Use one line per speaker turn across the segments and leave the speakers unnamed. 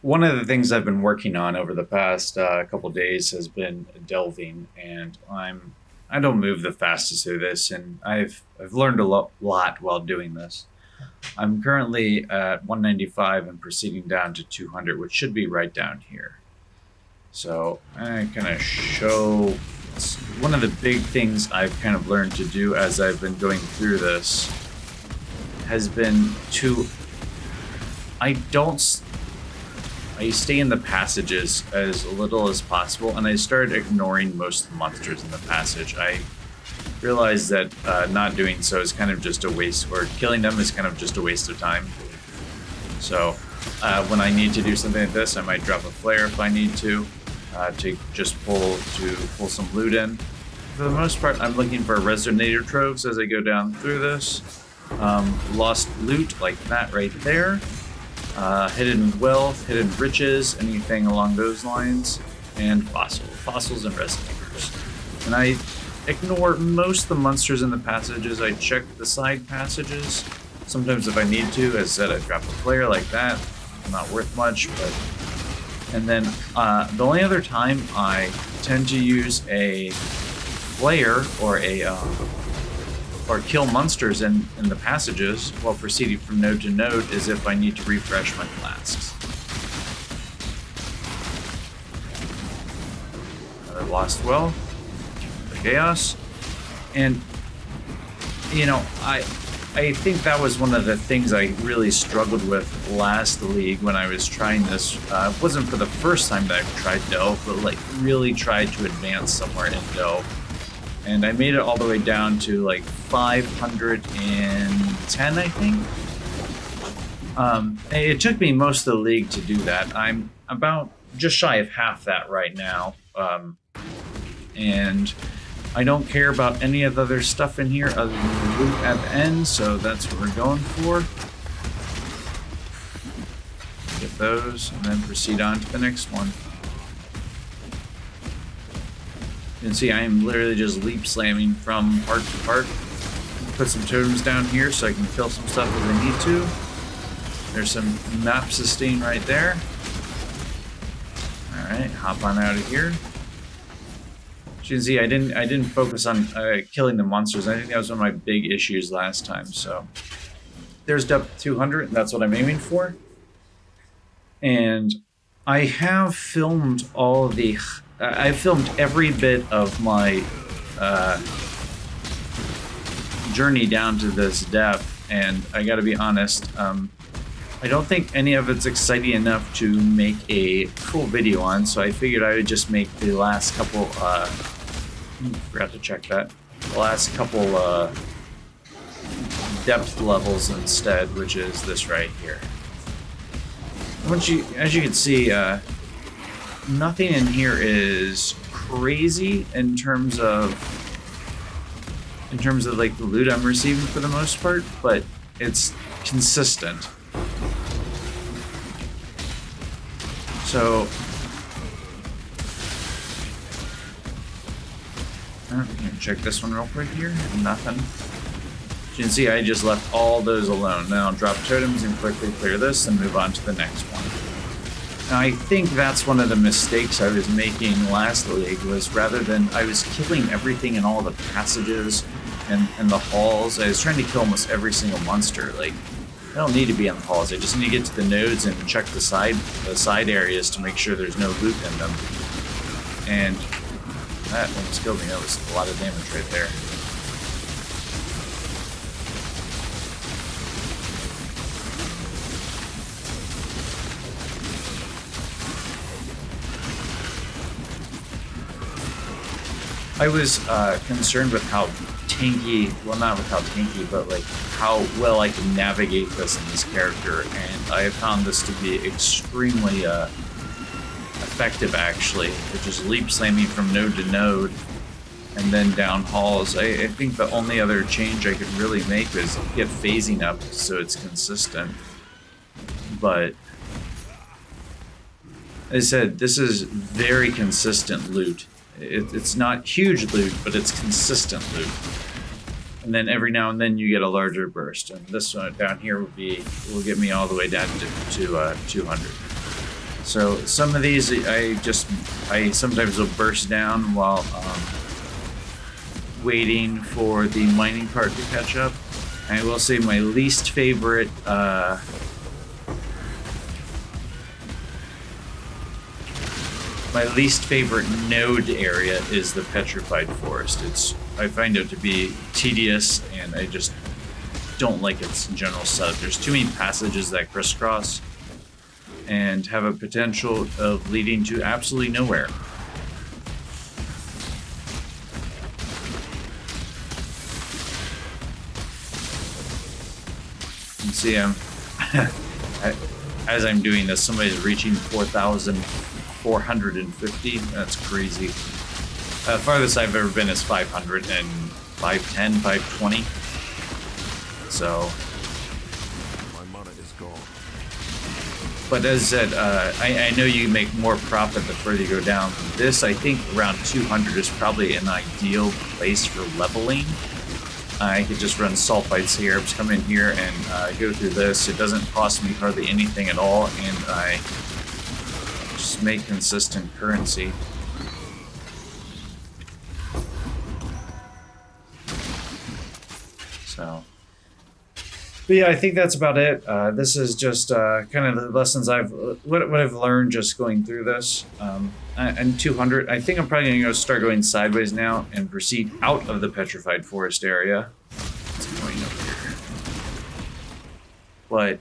One of the things I've been working on over the past couple days has been delving, and I don't move the fastest through this, and I've learned a lot while doing this. I'm currently at 195 and proceeding down to 200, which should be right down here. So I kind of show one of the big things I've kind of learned to do as I've been going through this has been to I don't I stay in the passages as little as possible, and I started ignoring most of the monsters in the passage. I realized that not doing so is kind of just a waste, or killing them is kind of just a waste of time. So when I need to do something like this, I might drop a flare if I need to just pull some loot in. For the most part, I'm looking for resonator troves as I go down through this. Lost loot like that right there. Hidden wealth, hidden riches, anything along those lines, and fossils and resonators. And I ignore most of the monsters in the passages. I check the side passages. Sometimes if I need to, as I said, I drop a flare like that. Not worth much, but... And then the only other time I tend to use a flare or kill monsters in the passages while proceeding from node to node is if I need to refresh my flasks. Another lost well for chaos. And you know, I think that was one of the things I really struggled with last league when I was trying this. It wasn't for the first time that I've tried Delve, but like really tried to advance somewhere in Delve. And I made it all the way down to like 510, I think. It took me most of the league to do that. I'm about just shy of half that right now. And I don't care about any of the other stuff in here other than the loot at the end, so that's what we're going for. Get those, and then proceed on to the next one. You can see I am literally just leap slamming from part to part. Put some totems down here so I can kill some stuff if I need to. There's some map sustain right there. Alright, hop on out of here. As you can see, I didn't focus on killing the monsters. I think that was one of my big issues last time. So there's depth 200, and that's what I'm aiming for. And I have filmed all of the. I filmed every bit of my journey down to this depth, and I got to be honest. I don't think any of it's exciting enough to make a full video on, so I figured I would just make the last couple. Forgot to check that. The last couple depth levels instead, which is this right here. As you can see, nothing in here is crazy in terms of like the loot I'm receiving for the most part, but it's consistent. So check this one real quick here. Nothing. As you can see, I just left all those alone. Now I'll drop totems and quickly clear this and move on to the next one. Now I think that's one of the mistakes I was making last league, was rather than I was killing everything in all the passages and the halls, I was trying to kill almost every single monster. Like, I don't need to be in the halls, I just need to get to the nodes and check the side areas to make sure there's no loot in them. And that almost killed me. That was a lot of damage right there. I was concerned with how tanky, well, not with how tanky, but like how well I can navigate this in this character, and I have found this to be extremely effective, actually, which is leap slamming from node to node and then down halls. I think the only other change I could really make is get phasing up so it's consistent. But as I said, this is very consistent loot. It's not huge loot, but it's consistent loot. And then every now and then you get a larger burst. And this one down here will get me all the way down to 200. So some of these I sometimes will burst down while waiting for the mining part to catch up. And I will say my least favorite node area is the petrified forest. I find it to be tedious, and I just don't like its general setup. There's too many passages that crisscross and have a potential of leading to absolutely nowhere. You can see as I'm doing this, somebody's reaching 4,450. That's crazy. Farthest I've ever been is 500 and 510, 520. So,
my mana is gone.
But as I said, I know you make more profit the further you go down. This, I think, around 200 is probably an ideal place for leveling. I could just run sulfite syrups, come in here and go through this. It doesn't cost me hardly anything at all, and I just make consistent currency. So, but yeah, I think that's about it. This is just kind of the lessons what I've learned just going through this. And 200, I think I'm probably going to start going sideways now and proceed out of the petrified forest area. It's going over here. But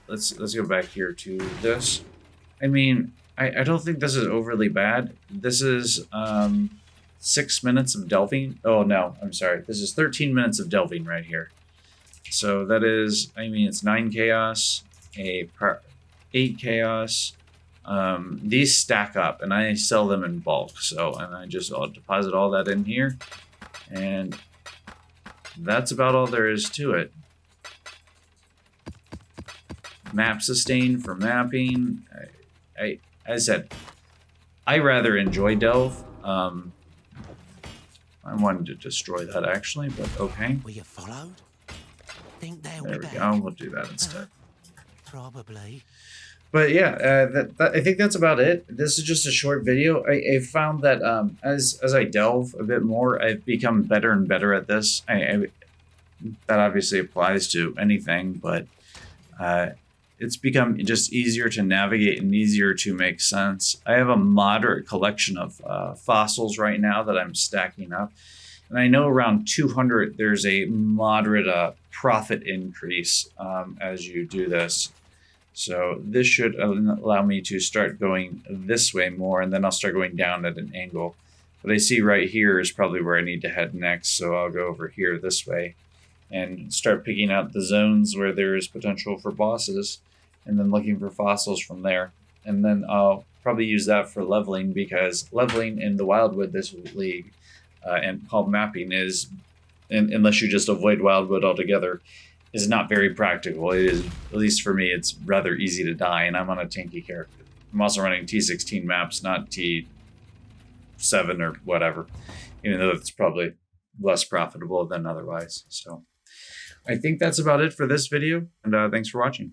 let's go back here to this. I mean, I don't think this is overly bad. This is 6 minutes of delving. Oh no, I'm sorry. This is 13 minutes of delving right here. So that is, I mean, it's 9 chaos, 8 chaos. These stack up, and I sell them in bulk. So, and I'll deposit all that in here, and that's about all there is to it. Map sustain for mapping. As I said, I rather enjoy delve. I wanted to destroy that actually, but okay.
Were you followed? Think
There we go. We'll do that instead.
Probably.
But yeah, I think that's about it. This is just a short video. I found that as I delve a bit more, I've become better and better at this. That obviously applies to anything, but it's become just easier to navigate and easier to make sense. I have a moderate collection of fossils right now that I'm stacking up. And I know around 200, there's a moderate profit increase as you do this. So this should allow me to start going this way more, and then I'll start going down at an angle. What I see right here is probably where I need to head next, so I'll go over here this way and start picking out the zones where there is potential for bosses, and then looking for fossils from there. And then I'll probably use that for leveling, because leveling in the Wildwood this league and called mapping is, unless you just avoid Wildwood altogether, is not very practical. It is, at least for me, it's rather easy to die, and I'm on a tanky character. I'm also running T16 maps, not T7 or whatever, even though it's probably less profitable than otherwise. So I think that's about it for this video, and thanks for watching.